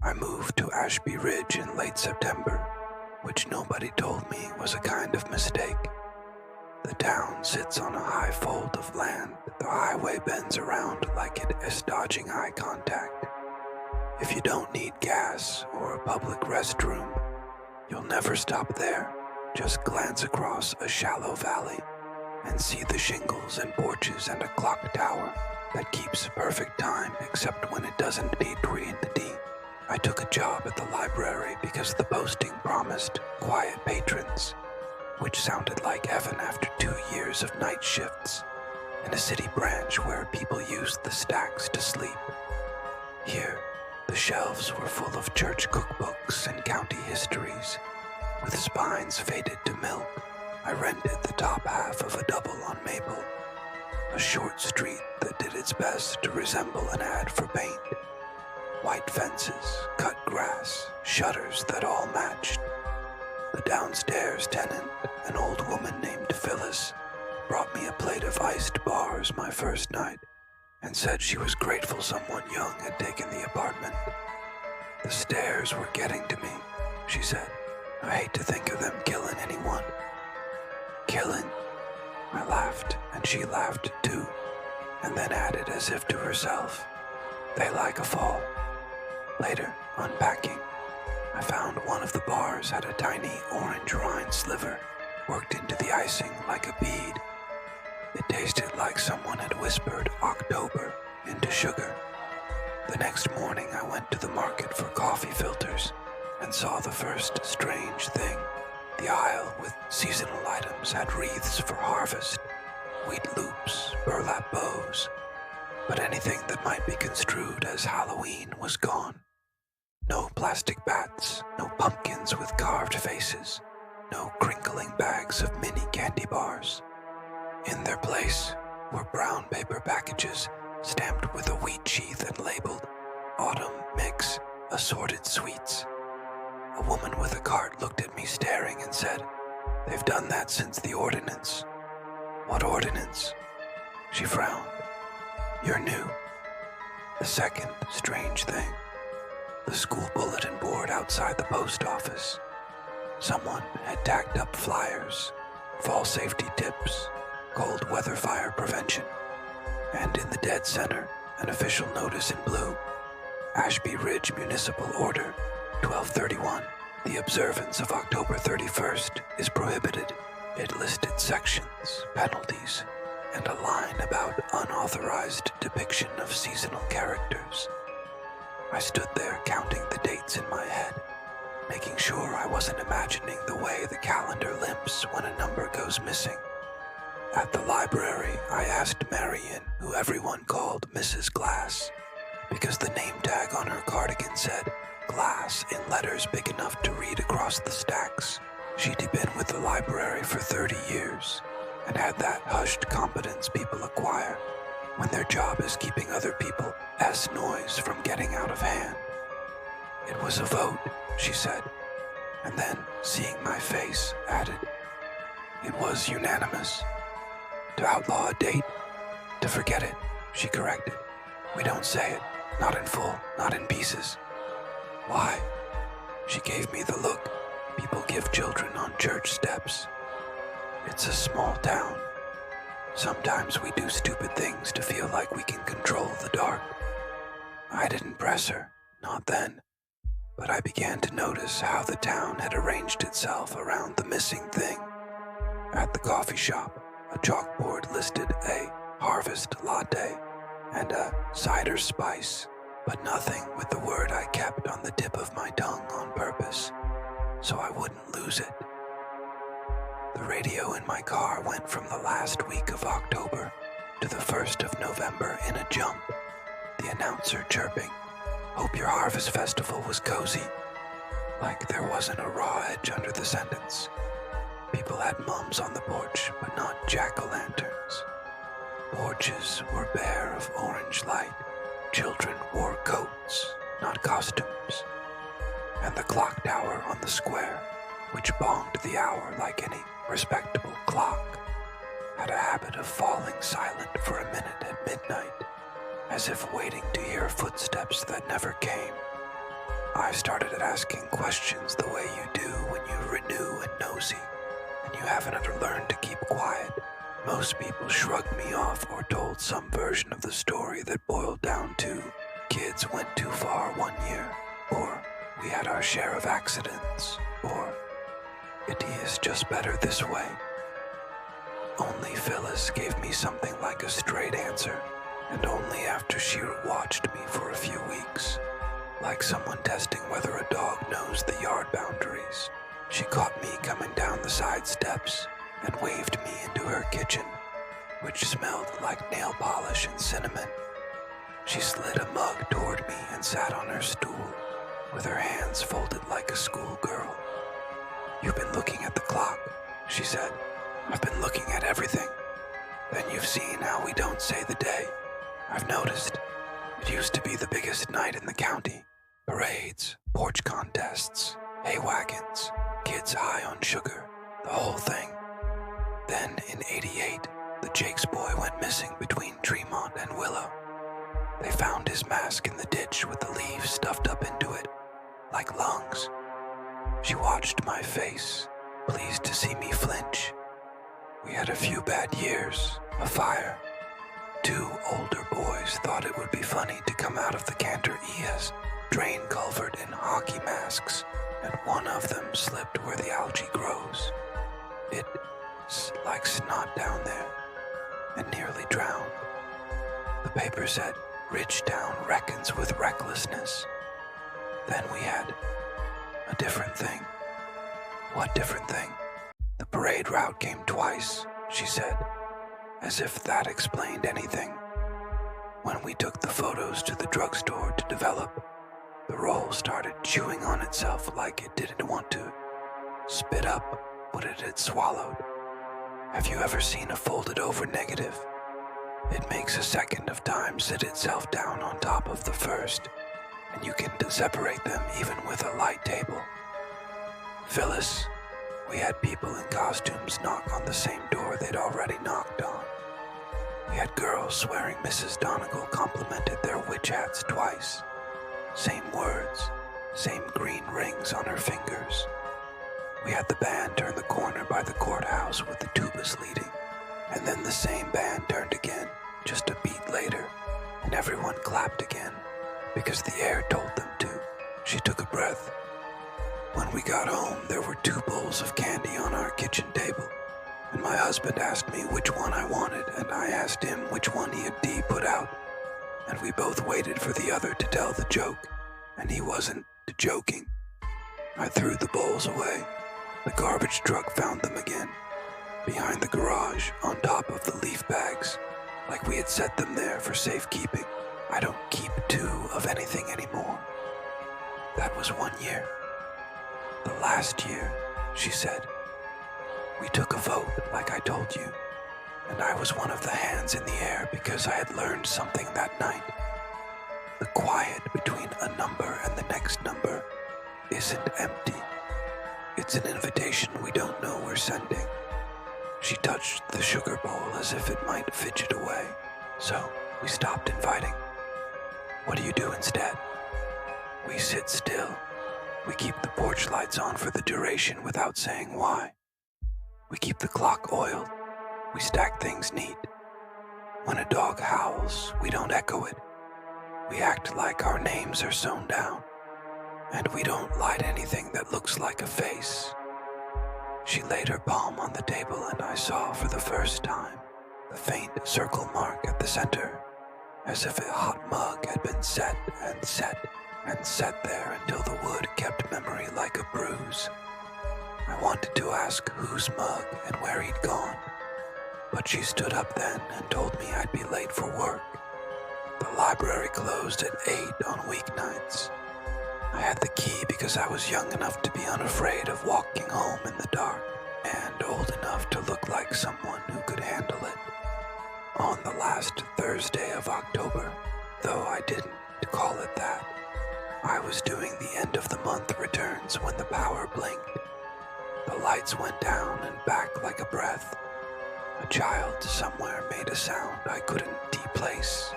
I moved to Ashby Ridge in late September, which nobody told me was a kind of mistake. The town sits on a high fold of land the highway bends around like it is dodging eye contact. If you don't need gas or a public restroom, you'll never stop there. Just glance across a shallow valley and see the shingles and porches and a clock tower that keeps perfect time except when it doesn't need 3 in the D. I took a job at the library because the posting promised quiet patrons, which sounded like heaven after 2 years of night shifts in a city branch where people used the stacks to sleep. Here, the shelves were full of church cookbooks and county histories, with spines faded to milk. I rented the top half of a double on Maple, a short street that did its best to resemble an ad for paint. White fences, cut grass, shutters that all matched. The downstairs tenant, an old woman named Phyllis, brought me a plate of iced bars my first night and said she was grateful someone young had taken the apartment. The stairs were getting to me, she said. I hate to think of them killing anyone. Killing? I laughed, and she laughed too, and then added as if to herself, they like a fall. Later, unpacking, I found one of the bars had a tiny orange rind sliver worked into the icing like a bead. It tasted like someone had whispered October into sugar. The next morning I went to the market for coffee filters and saw the first strange thing. The aisle with seasonal items had wreaths for harvest, wheat loops, burlap bows, but anything that might be construed as Halloween was gone. No plastic bats, no pumpkins with carved faces, no crinkling bags of mini candy bars. In their place were brown paper packages stamped with a wheat sheath and labeled Autumn Mix Assorted Sweets. A woman with a cart looked at me staring and said, "They've done that since the ordinance." "What ordinance?" She frowned. "You're new." The second strange thing. The school bulletin board outside the post office. Someone had tacked up flyers, fall safety tips, cold weather fire prevention, and in the dead center, an official notice in blue. Ashby Ridge Municipal Order 1231. The observance of October 31st is prohibited. It listed sections, penalties, and a line about unauthorized depiction of seasonal characters. I stood there counting the dates in my head, making sure I wasn't imagining the way the calendar limps when a number goes missing. At the library, I asked Marion, who everyone called Mrs. Glass, because the name tag on her cardigan said Glass in letters big enough to read across the stacks. She'd been with the library for 30 years and had that hushed competence people acquire when their job is keeping other people noise from getting out of hand. It was a vote, she said, and then, seeing my face, added, it was unanimous. To outlaw a date? To forget it, she corrected. We don't say it, not in full, not in pieces. Why? She gave me the look people give children on church steps. It's a small town. Sometimes we do stupid things to feel like we can control the dark. I didn't press her, not then, but I began to notice how the town had arranged itself around the missing thing. At the coffee shop, a chalkboard listed a harvest latte and a cider spice, but nothing with the word I kept on the tip of my tongue on purpose, so I wouldn't lose it. The radio in my car went from the last week of October to the 1st of November in a jump, the announcer chirping, "Hope your harvest festival was cozy," like there wasn't a raw edge under the sentence. People had mums on the porch, but not jack-o'-lanterns. Porches were bare of orange light. Children wore coats, not costumes. And the clock tower on the square, which bonged the hour like any respectable clock, had a habit of falling silent for a minute at midnight, as if waiting to hear footsteps that never came. I started asking questions the way you do when you're new and nosy, and you haven't learned to keep quiet. Most people shrugged me off or told some version of the story that boiled down to kids went too far one year, or we had our share of accidents, or it is just better this way. Only Phyllis gave me something like a straight answer, and only after she watched me for a few weeks, like someone testing whether a dog knows the yard boundaries. She caught me coming down the side steps and waved me into her kitchen, which smelled like nail polish and cinnamon. She slid a mug toward me and sat on her stool, with her hands folded like a schoolgirl. "You've been looking at the clock," she said. "I've been looking at everything. Then you've seen how we don't say the day. I've noticed. It used to be the biggest night in the county. Parades, porch contests, hay wagons, kids high on sugar, the whole thing. Then in '88, the Jake's boy went missing between Tremont and Willow. They found his mask in the ditch with the leaves stuffed up into it, like lungs." She watched my face, pleased to see me flinch. We had a few bad years, a fire. 2 older boys thought it would be funny to come out of the Cantor ES drain culvert in hockey masks, and one of them slipped where the algae grows. It's like snot down there, and nearly drowned. The paper said, "Ridgetown reckons with recklessness." Then we had a different thing. "What different thing?" "The parade route came twice," she said, as if that explained anything. "When we took the photos to the drugstore to develop, the roll started chewing on itself like it didn't want to spit up what it had swallowed. Have you ever seen a folded over negative? It makes a second of time sit itself down on top of the first, and you can separate them even with a light table. Phyllis, we had people in costumes knock on the same door they'd already knocked on. We had girls swearing Mrs. Donegal complimented their witch hats twice. Same words, same green rings on her fingers. We had the band turn the corner by the courthouse with the tubas leading, and then the same band turned again, just a beat later, and everyone clapped again, because the air told them to." She took a breath. "When we got home, there were 2 bowls of candy on our kitchen table, and my husband asked me which one I wanted, and I asked him which one he'd put out, and we both waited for the other to tell the joke, and he wasn't joking. I threw the bowls away. The garbage truck found them again, behind the garage, on top of the leaf bags, like we had set them there for safekeeping. I don't keep 2 of anything anymore." That was 1 year. "The last year," she said, "we took a vote like I told you, and I was one of the hands in the air because I had learned something that night. The quiet between a number and the next number isn't empty. It's an invitation we don't know we're sending." She touched the sugar bowl as if it might fidget away, so we stopped inviting. "What do you do instead?" "We sit still. We keep the porch lights on for the duration without saying why. We keep the clock oiled. We stack things neat. When a dog howls, we don't echo it. We act like our names are sewn down. And we don't light anything that looks like a face." She laid her palm on the table, and I saw for the first time the faint circle mark at the center, as if a hot mug had been set and set and set there until the wood kept memory like a bruise. I wanted to ask whose mug and where he'd gone, but she stood up then and told me I'd be late for work. The library closed at 8 on weeknights. I had the key because I was young enough to be unafraid of walking home in the dark, and old enough to look like someone who could handle it. On the last Thursday of October, though I didn't call it that, I was doing the end of the month returns when the power blinked. The lights went down and back like a breath. A child somewhere made a sound I couldn't deplace.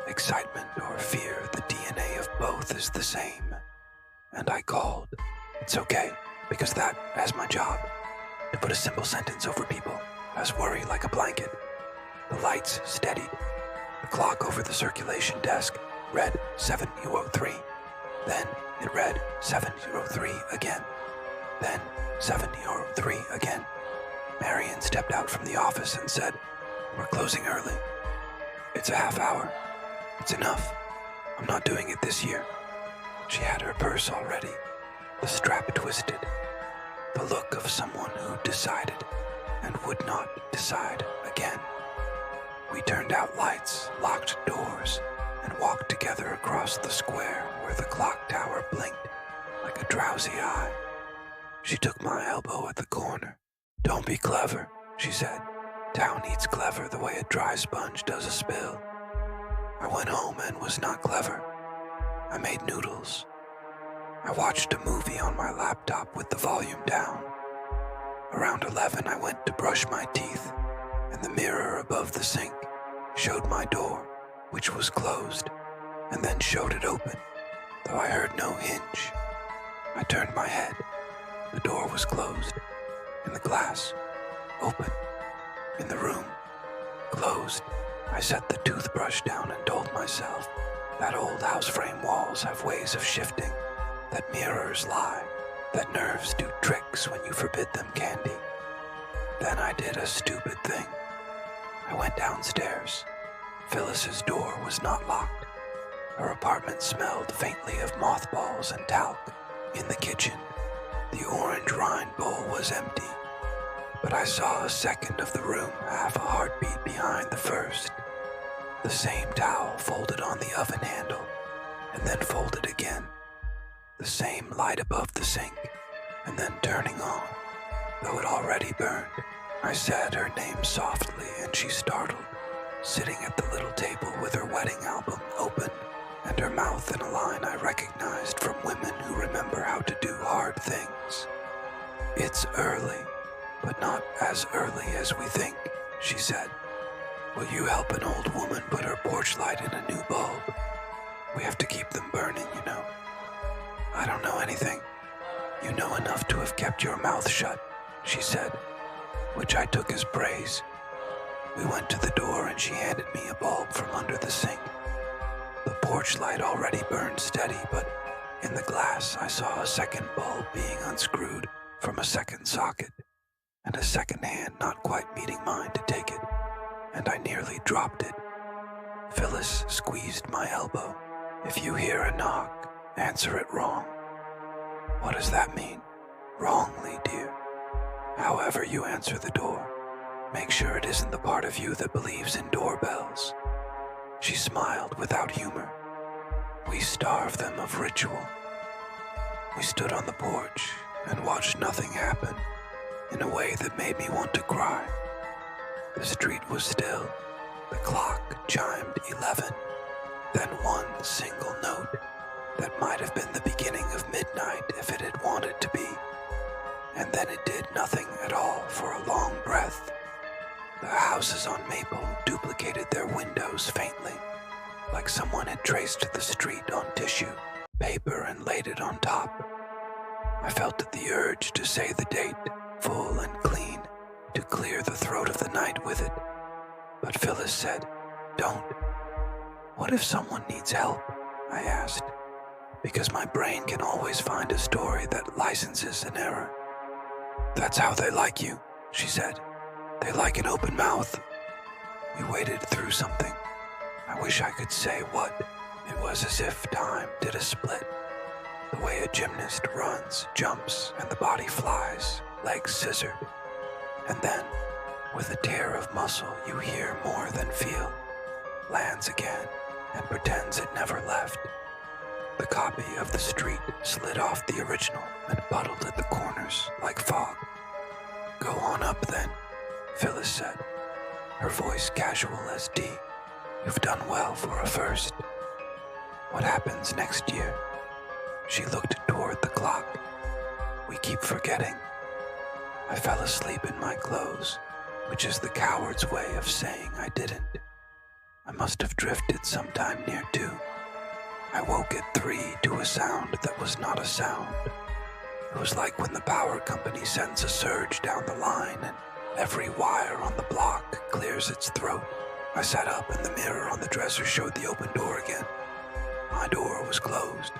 Excitement or fear, the DNA of both is the same. and I called. It's okay, because that, as my job, to put a simple sentence over people, as worry like a blanket. The lights steadied. The clock over the circulation desk read 7:03. Then it read 7:03 again. Then 7:03 again. Marion stepped out from the office and said, "We're closing early." "It's a half hour. It's enough. I'm not doing it this year." She had her purse already, the strap twisted, the look of someone who decided and would not decide again. We turned out lights, locked doors, and walked together across the square where the clock tower blinked like a drowsy eye. She took my elbow at the corner. "Don't be clever," she said. "Town eats clever the way a dry sponge does a spill." I went home and was not clever. I made noodles. I watched a movie on my laptop with the volume down. Around 11, I went to brush my teeth, and the mirror above the sink showed my door, which was closed, and then showed it open, though I heard no hinge. I turned my head. The door was closed, and the glass open. In the room, closed, I set the toothbrush down and told myself that old house frame walls have ways of shifting, that mirrors lie, that nerves do tricks when you forbid them candy. Then I did a stupid thing. I went downstairs. Phyllis's door was not locked. Her apartment smelled faintly of mothballs and talc. In the kitchen, the orange rind bowl was empty, but I saw a second of the room half a heartbeat behind the first. The same towel folded on the oven handle, and then folded again. The same light above the sink, and then turning on, though it already burned. I said her name softly, and she startled, sitting at the little table with her wedding album open, and her mouth in a line I recognized from women who remember how to do hard things. "It's early, but not as early as we think," she said. "Will you help an old woman put her porch light in a new bulb? We have to keep them burning, you know." "I don't know anything." "You know enough to have kept your mouth shut," she said, which I took as praise. We went to the door and she handed me a bulb from under the sink. The porch light already burned steady, but in the glass I saw a second bulb being unscrewed from a second socket, and a second hand not quite meeting mine to take it, and I nearly dropped it. Phyllis squeezed my elbow. "If you hear a knock, answer it wrong." "What does that mean?" "Wrongly, dear. However you answer the door, make sure it isn't the part of you that believes in doorbells." She smiled without humor. "We starve them of ritual." We stood on the porch and watched nothing happen, in a way that made me want to cry. The street was still. The clock chimed 11. Then one single note that might have been the beginning of midnight if it had wanted to be. And then it did nothing at all for a long breath. The houses on Maple duplicated their windows faintly, like someone had traced the street on tissue paper and laid it on top. I felt the urge to say the date, full and clean, to clear the throat of the night with it. But Phyllis said, "Don't." "What if someone needs help?" I asked, because my brain can always find a story that licenses an error. "That's how they like you," she said. "They like an open mouth." We waded through something. I wish I could say what. It was as if time did a split. The way a gymnast runs, jumps, and the body flies, legs scissored. And then, with a tear of muscle you hear more than feel, lands again and pretends it never left. The copy of the street slid off the original and puddled at the corners like fog. "Go on up then," Phyllis said, her voice casual as tea. "You've done well for a first. What happens next year?" She looked toward the clock. "We keep forgetting." I fell asleep in my clothes, which is the coward's way of saying I didn't. I must have drifted sometime near 2. I woke at 3 to a sound that was not a sound. It was like when the power company sends a surge down the line and every wire on the block clears its throat. I sat up and the mirror on the dresser showed the open door again. My door was closed.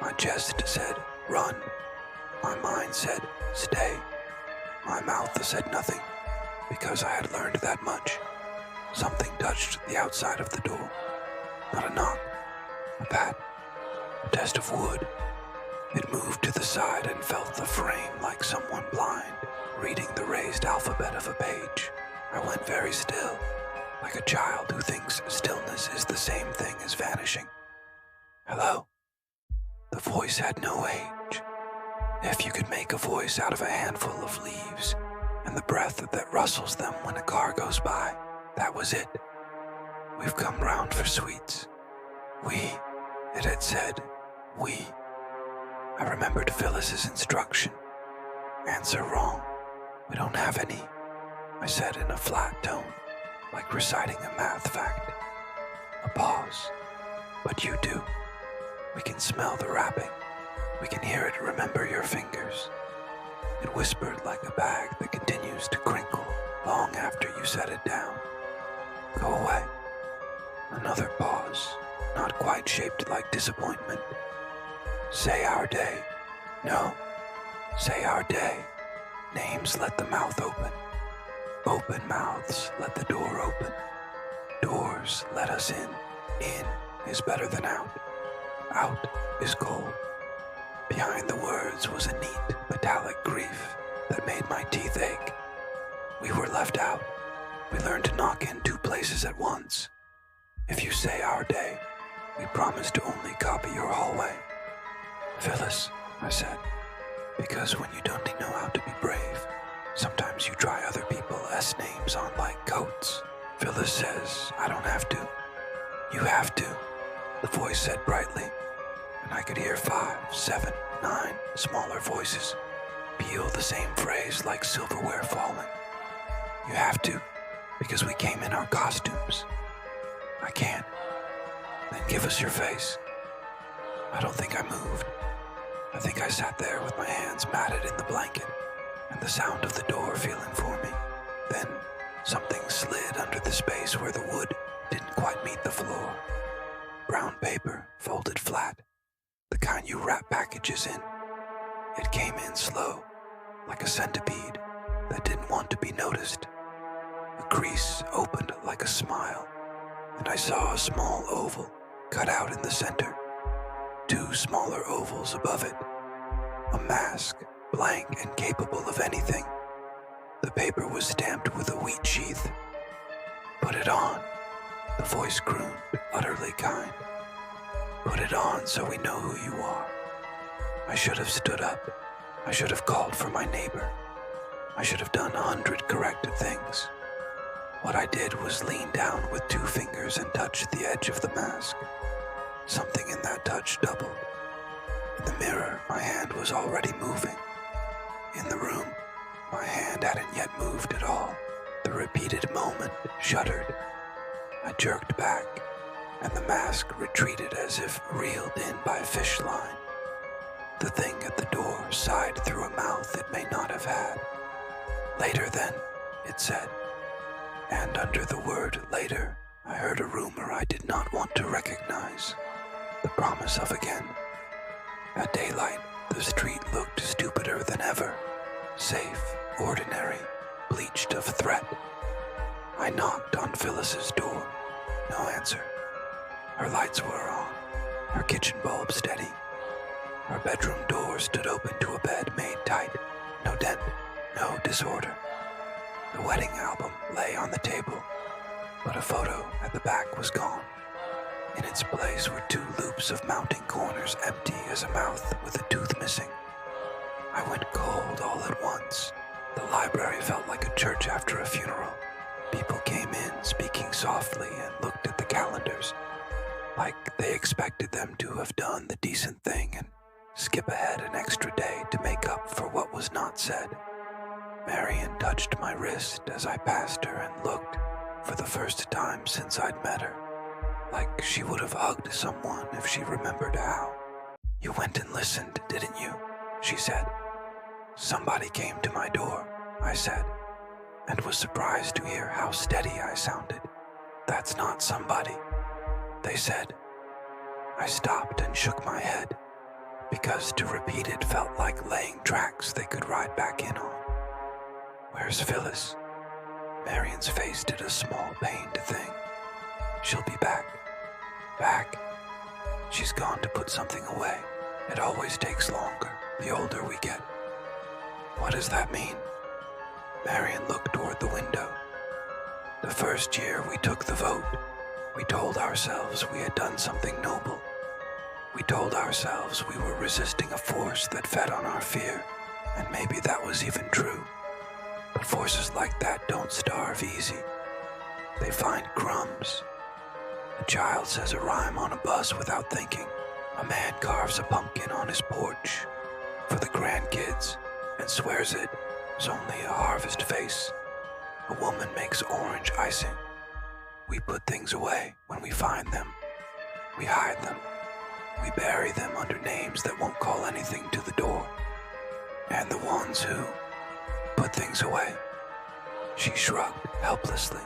My chest said, run. My mind said, stay. My mouth said nothing, because I had learned that much. Something touched the outside of the door. Not a knock, a pat, a test of wood. It moved to the side and felt the frame like someone blind, reading the raised alphabet of a page. I went very still, like a child who thinks stillness is the same thing as vanishing. Hello? The voice had no age. If you could make a voice out of a handful of leaves and the breath that rustles them when a car goes by, that was it. We've come round for sweets. It had said, we. I remembered Phyllis's instruction. Answer wrong. We don't have any, I said in a flat tone, like reciting a math fact. A pause. But you do. We can smell the wrapping. We can hear it remember your fingers. It whispered like a bag that continues to crinkle long after you set it down. Go away. Another pause, not quite shaped like disappointment. Say our day. No. Say our day. Names let the mouth open. Open mouths let the door open. Doors let us in. In is better than out. Out is cold. Behind the words was a neat, metallic grief that made my teeth ache. We were left out. We learned to knock in 2 places at once. If you say our day, we promise to only copy your hallway. Phyllis, I said, because when you don't know how to be brave, sometimes you try other people's S names on like coats. Phyllis says, I don't have to. You have to, the voice said brightly, and I could hear 5, 7, 9 smaller voices peal the same phrase like silverware falling. You have to, because we came in our costumes. I can't. Then give us your face. I don't think I moved. I think I sat there with my hands matted in the blanket and the sound of the door feeling for me. Then something slid under the space where the wood didn't quite meet the floor. Brown paper, folded flat, the kind you wrap packages in. It came in slow, like a centipede that didn't want to be noticed. A crease opened like a smile, and I saw a small oval cut out in the center. 2 smaller ovals above it. A mask, blank and capable of anything. The paper was stamped with a wheat sheath. Put it on, the voice crooned, utterly kind. Put it on so we know who you are. I should have stood up. I should have called for my neighbor. I should have done 100 corrected things. What I did was lean down with 2 fingers and touch the edge of the mask. Something in that touch doubled. In the mirror, my hand was already moving. In the room, my hand hadn't yet moved at all. The repeated moment shuddered. I jerked back, and the mask retreated as if reeled in by a fish line. The thing at the door sighed through a mouth it may not have had. Later then, it said. And under the word later, I heard a rumor I did not want to recognize. The promise of again. At daylight, the street looked stupider than ever. Safe, ordinary, bleached of threat. I knocked on Phyllis's door. No answer. Her lights were on, her kitchen bulb steady. Her bedroom door stood open to a bed made tight. No dent, no disorder. The wedding album lay on the table, but a photo at the back was gone. In its place were 2 loops of mounting corners empty as a mouth with a tooth missing. I went cold all at once. The library felt like a church after a funeral. People came in speaking softly and looked at the calendars, like they expected them to have done the decent thing and skip ahead an extra day to make up for what was not said. Marion touched my wrist as I passed her and looked, for the first time since I'd met her. like she would have hugged someone if she remembered how. "You went and listened, didn't you?" she said. "Somebody came to my door," I said, and was surprised to hear how steady I sounded. "That's not somebody," they said. I stopped and shook my head, because to repeat it felt like laying tracks they could ride back in on. "Where's Phyllis?" Marion's face did a small pained thing. "She'll be back." "Back?" "She's gone to put something away. It always takes longer the older we get." "What does that mean?" Marion looked toward the window. "The first year we took the vote, we told ourselves we had done something noble. We told ourselves we were resisting a force that fed on our fear, and maybe that was even true. But forces like that don't starve easy. They find crumbs. A child says a rhyme on a bus without thinking. A man carves a pumpkin on his porch for the grandkids and swears it is only a harvest face. A woman makes orange icing. We put things away when we find them. We hide them. We bury them under names that won't call anything to the door. And the ones who put things away," she shrugged helplessly.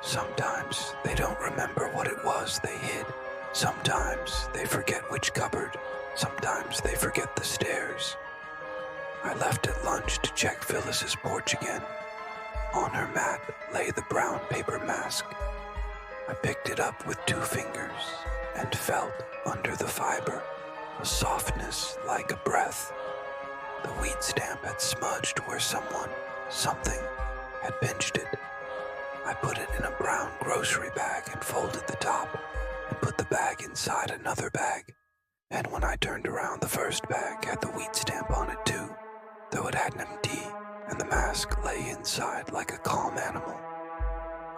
"Sometimes they don't remember what it was they hid. Sometimes they forget which cupboard. Sometimes they forget the stairs." I left at lunch to check Phyllis's porch again. On her mat lay the brown paper mask. I picked it up with 2 fingers and felt under the fiber a softness like a breath. The wheat stamp had smudged where something had pinched it. I put it in a brown grocery bag and folded the top and put the bag inside another bag. And when I turned around, the first bag had the wheat stamp on it too, though it had an MD, and the mask lay inside like a calm animal.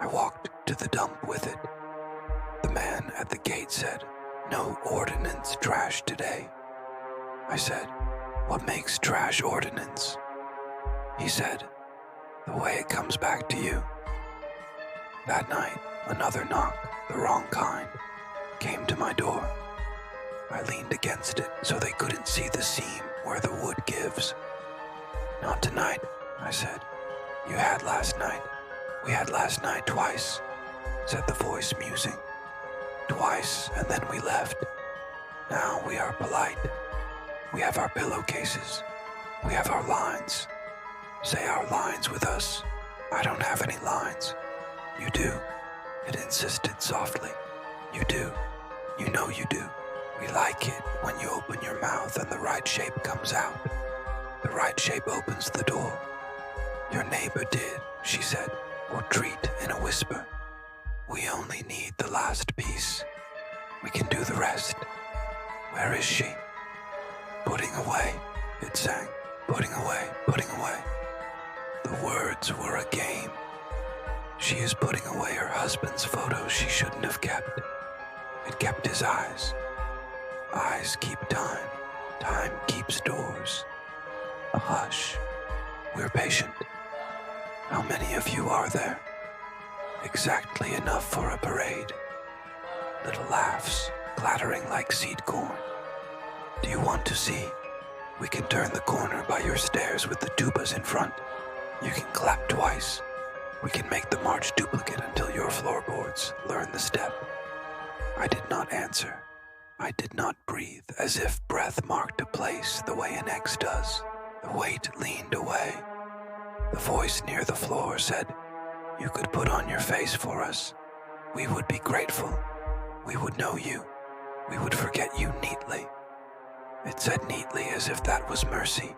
I walked to the dump with it. The man at the gate said, "No ordnance trash today." I said, "What makes trash ordnance?" He said, "The way it comes back to you." That night, another knock, the wrong kind, came to my door. I leaned against it so they couldn't see the seam where the wood gives. "Not tonight," I said. "You had last night." "We had last night twice," said the voice, musing. "Twice, and then we left. Now we are polite. We have our pillowcases. We have our lines. Say our lines with us." "I don't have any lines." "You do," it insisted softly. "You do. You know you do. We like it when you open your mouth and the right shape comes out. The right shape opens the door." "Your neighbor did," she said, or treat in a whisper. "We only need the last piece. We can do the rest." "Where is she?" "Putting away," it sang. "Putting away, putting away." The words were a game. She is putting away her husband's photos she shouldn't have kept. It kept his eyes. Eyes keep time. Time keeps doors. A hush. We're patient. How many of you are there? Exactly enough for a parade. Little laughs, clattering like seed corn. Do you want to see? We can turn the corner by your stairs with the tubas in front. You can clap twice. We can make the march duplicate until your floorboards learn the step. I did not answer. I did not breathe, as if breath marked a place the way an X does. The weight leaned away. The voice near the floor said, "You could put on your face for us. We would be grateful. We would know you. We would forget you neatly." It said neatly as if that was mercy.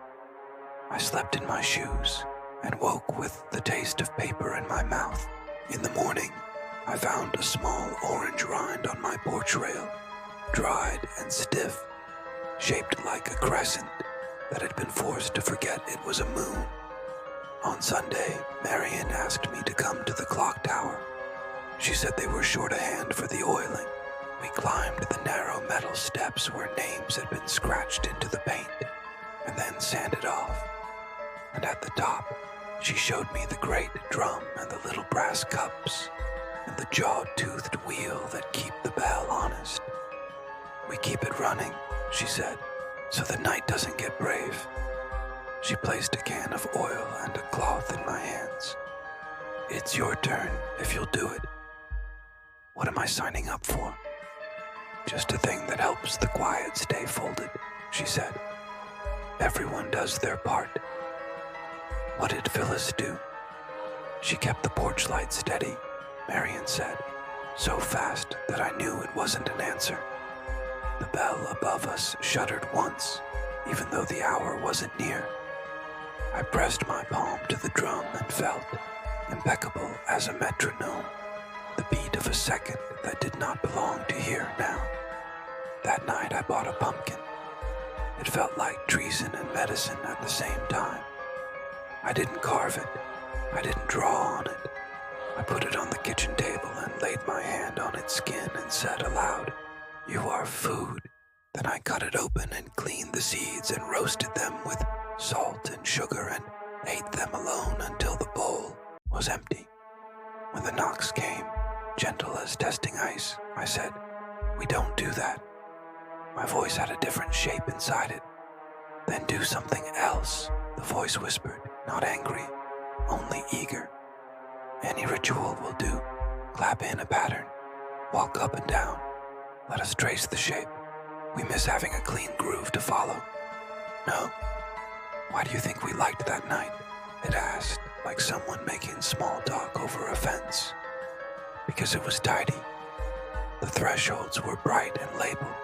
I slept in my shoes and woke with the taste of paper in my mouth. In the morning, I found a small orange rind on my porch rail, dried and stiff, shaped like a crescent that had been forced to forget it was a moon. On Sunday, Marion asked me to come to the clocktower. She said they were short a hand for the oiling. We climbed the narrow metal steps where names had been scratched into the paint and then sanded off. And at the top, she showed me the great drum and the little brass cups. and the jaw-toothed wheel that keep the bell honest. We keep it running, she said, so the night doesn't get brave. She placed a can of oil and a cloth in my hands. It's your turn if you'll do it. What am I signing up for? Just a thing that helps the quiet stay folded, she said. Everyone does their part. What did Phyllis do? She kept the porch light steady, Marion said, so fast that I knew it wasn't an answer. The bell above us shuddered once, even though the hour wasn't near. I pressed my palm to the drum and felt, impeccable as a metronome, the beat of a second that did not belong to here now. That night I bought a pumpkin. It felt like treason and medicine at the same time. I didn't carve it. I didn't draw on it. I put it on the kitchen table and laid my hand on its skin and said aloud, "You are food." Then I cut it open and cleaned the seeds and roasted them with salt and sugar and ate them alone until the bowl was empty. When the knocks came, gentle as testing ice, I said, "We don't do that." My voice had a different shape inside it. "Then do something else," the voice whispered, not angry, only eager. "Any ritual will do. Clap in a pattern. Walk up and down. Let us trace the shape. We miss having a clean groove to follow." "No." "Why do you think we liked that night?" it asked, like someone making small talk over a fence. "Because it was tidy. The thresholds were bright and labeled.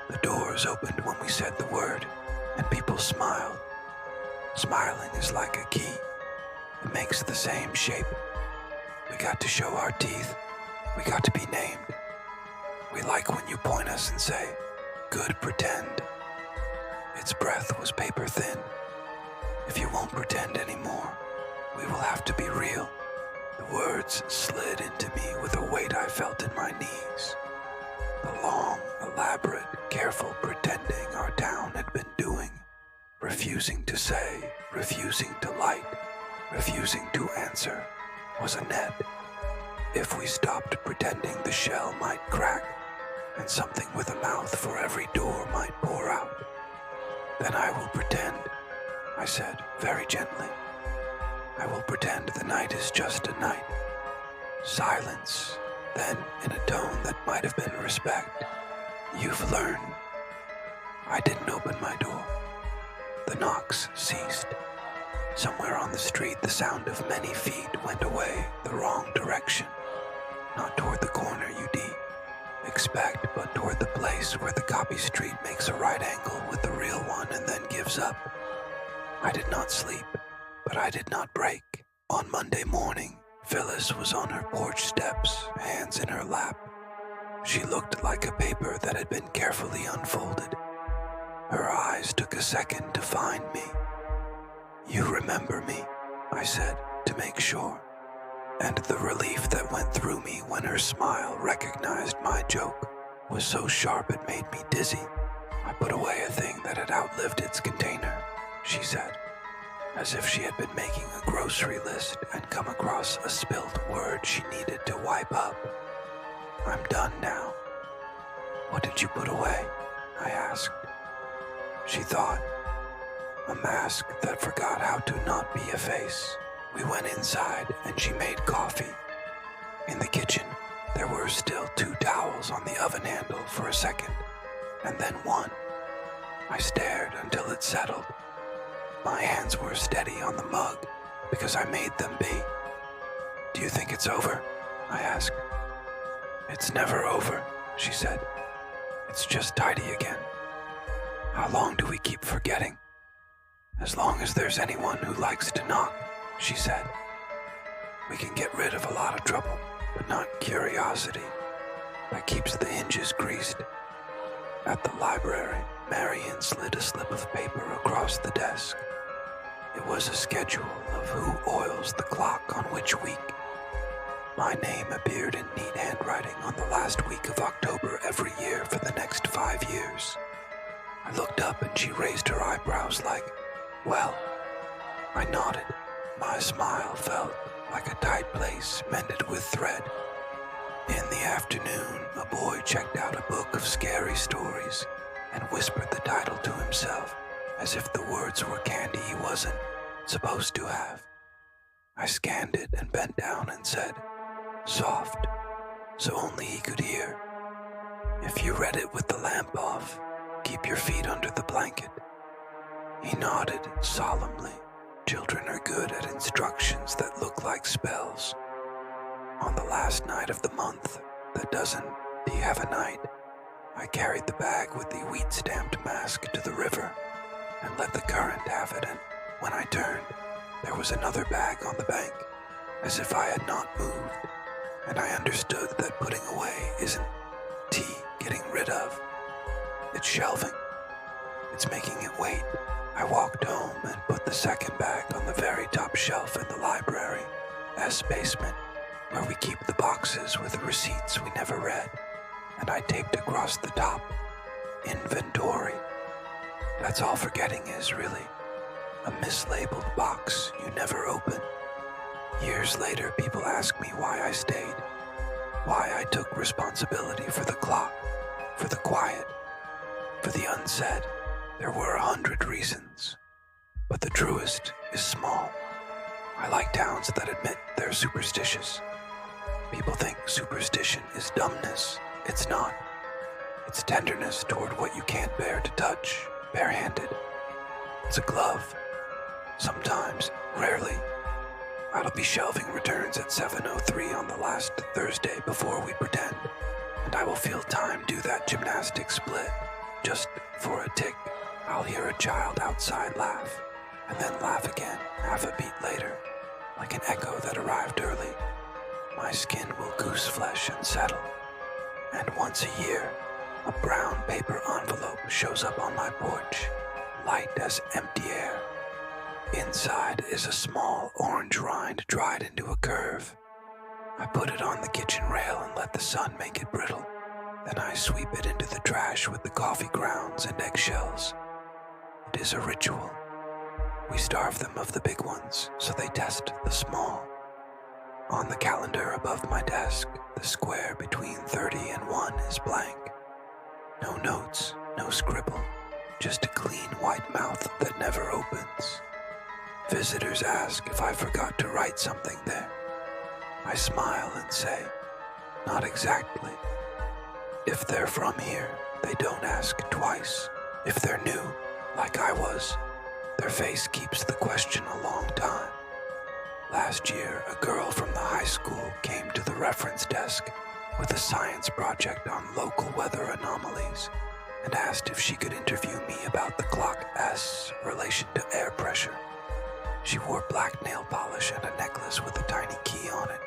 The doors opened when we said the word, and people smiled. Smiling is like a key. It makes the same shape. We got to show our teeth. We got to be named. We like when you point us and say, 'Good pretend.'" Its breath was paper thin. "If you won't pretend anymore, we will have to be real." The words slid into me with a weight I felt in my knees. The long, elaborate, careful pretending our town had been doing, refusing to say, refusing to light, refusing to answer, was a net. If we stopped pretending, the shell might crack, and something with a mouth for every door might pour out. "Then I will pretend," I said very gently. "I will pretend the night is just a night." Silence. Then, in a tone that might have been respect, "You've learned." I didn't open my door. The knocks ceased. Somewhere on the street, the sound of many feet went away the wrong direction. Not toward the corner you'd expect, but toward the place where the copy street makes a right angle with the real one and then gives up. I did not sleep, but I did not break. On Monday morning, Phyllis was on her porch steps, hands in her lap. She looked like a paper that had been carefully unfolded. Her eyes took a second to find me. "You remember me," I said, to make sure. And the relief that went through me when her smile recognized my joke was so sharp it made me dizzy. "I put away a thing that had outlived its container," she said, as if she had been making a grocery list and come across a spilt word she needed to wipe up. "I'm done now." "What did you put away?" I asked. She thought. A mask that forgot how to not be a face. We went inside and she made coffee. In the kitchen, there were still 2 towels on the oven handle for a second, and then 1. I stared until it settled. My hands were steady on the mug because I made them be. "Do you think it's over?" I asked. "It's never over," she said. "It's just tidy again." "How long do we keep forgetting?" "As long as there's anyone who likes to knock," she said. "We can get rid of a lot of trouble, but not curiosity. That keeps the hinges greased." At the library, Marion slid a slip of paper across the desk. It was a schedule of who oils the clock on which week. My name appeared in neat handwriting on the last week of October every year for the next 5 years. I looked up and she raised her eyebrows like, "Well?" I nodded. My smile felt like a tight place mended with thread. In the afternoon, a boy checked out a book of scary stories and whispered the title to himself as if the words were candy he wasn't supposed to have. I scanned it and bent down and said, "Soft," so only he could hear. "If you read it with the lamp off, keep your feet under the blanket." He nodded solemnly. Children are good at instructions that look like spells. On the last night of the month that doesn't "Do you have a night?" I carried the bag with the wheat-stamped mask to the river and let the current have it, and when I turned, there was another bag on the bank, as if I had not moved, and I understood that putting away isn't getting rid of. It's shelving. It's making it wait. I walked home and put the second bag on the very top shelf in the library, S basement, where we keep the boxes with the receipts we never read, and I taped across the top, "Inventory." That's all forgetting is, really. A mislabeled box you never open. Years later, people ask me why I stayed, why I took responsibility for the clock, for the quiet, for the unsaid. There were 100 reasons, but the truest is small. I like towns that admit they're superstitious. People think superstition is dumbness. It's not. It's tenderness toward what you can't bear to touch, barehanded. It's a glove. Sometimes, rarely, I'll be shelving returns at 7:03 on the last Thursday before we pretend, and I will feel time do that gymnastic split. Just for a tick, I'll hear a child outside laugh, and then laugh again half a beat later, like an echo that arrived early. My skin will goose flesh and settle, and once a year, a brown paper envelope shows up on my porch, light as empty air. Inside is a small orange rind dried into a curve. I put it on the kitchen rail and let the sun make it brittle. Then I sweep it into the trash with the coffee grounds and eggshells. It is a ritual. We starve them of the big ones, so they test the small. On the calendar above my desk, the square between 30 and 1 is blank. No notes, no scribble, just a clean white mouth that never opens. Visitors ask if I forgot to write something there. I smile and say, "Not exactly." If they're from here, they don't ask twice. If they're new, like I was, their face keeps the question a long time. Last year, a girl from the high school came to the reference desk with a science project on local weather anomalies and asked if she could interview me about the clock S relation to air pressure. She wore black nail polish and a necklace with a tiny key on it.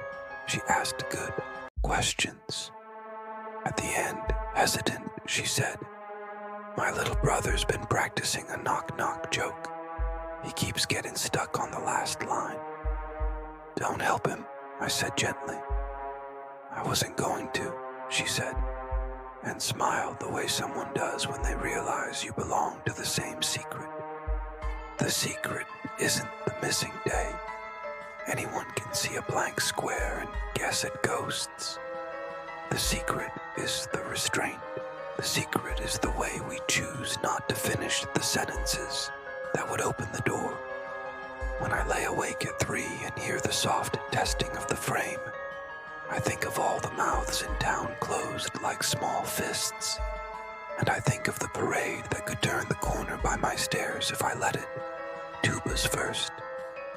She asked good questions. At the end, hesitant, she said, "My little brother's been practicing a knock-knock joke. He keeps getting stuck on the last line." "Don't help him," I said gently. "I wasn't going to," she said, and smiled the way someone does when they realize you belong to the same secret. The secret isn't the missing day. Anyone can see a blank square and guess at ghosts. The secret is the restraint. The secret is the way we choose not to finish the sentences that would open the door. When I lay awake at 3 and hear the soft testing of the frame, I think of all the mouths in town closed like small fists, and I think of the parade that could turn the corner by my stairs if I let it. Tubas first,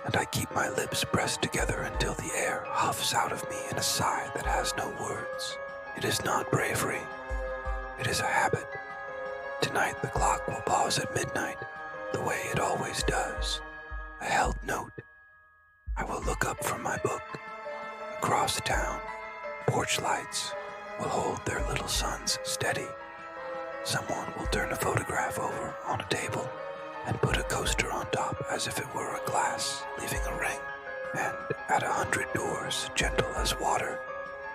and I keep my lips pressed together until the air huffs out of me in a sigh that has no words. It is not bravery. It is a habit. Tonight the clock will pause at midnight, the way it always does. A held note. I will look up from my book. Across town, porch lights will hold their little sons steady. Someone will turn a photograph over on a table and put a coaster on top as if it were a glass, leaving a ring. And at 100 doors, gentle as water,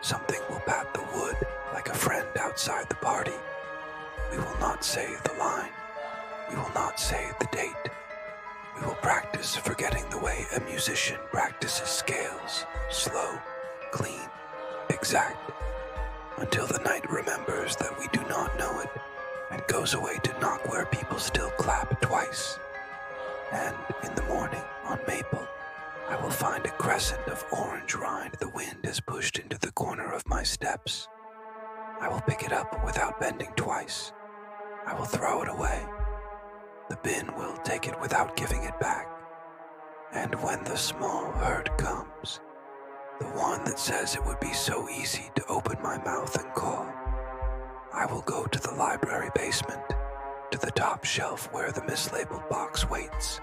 something will pat the wood like a friend outside the party. We will not say the line. We will not say the date. We will practice forgetting the way a musician practices scales. Slow, clean, exact. until the night remembers that we do not know it and goes away to knock where people still clap twice. And in the morning, on Maple, I will find a crescent of orange rind the wind has pushed into the corner of my steps. I will pick it up without bending twice. I will throw it away. The bin will take it without giving it back. And when the small herd comes, the one that says it would be so easy to open my mouth and call, I will go to the library basement, to the top shelf where the mislabeled box waits,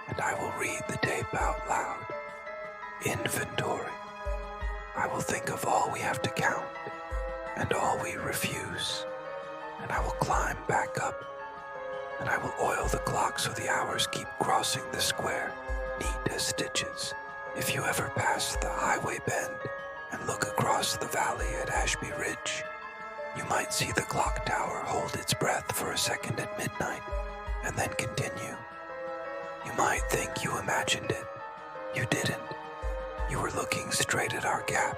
and I will read the tape out loud. Inventory. I will think of all we have to count, and all we refuse, and I will climb back up, and I will oil the clock so the hours keep crossing the square, neat as stitches. If you ever pass the highway bend and look across the valley at Ashby Ridge, you might see the clock tower hold its breath for a second at midnight and then continue. You might think you imagined it. You didn't. You were looking straight at our gap.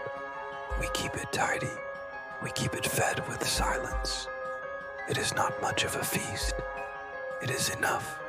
We keep it tidy. We keep it fed with silence. It is not much of a feast. It is enough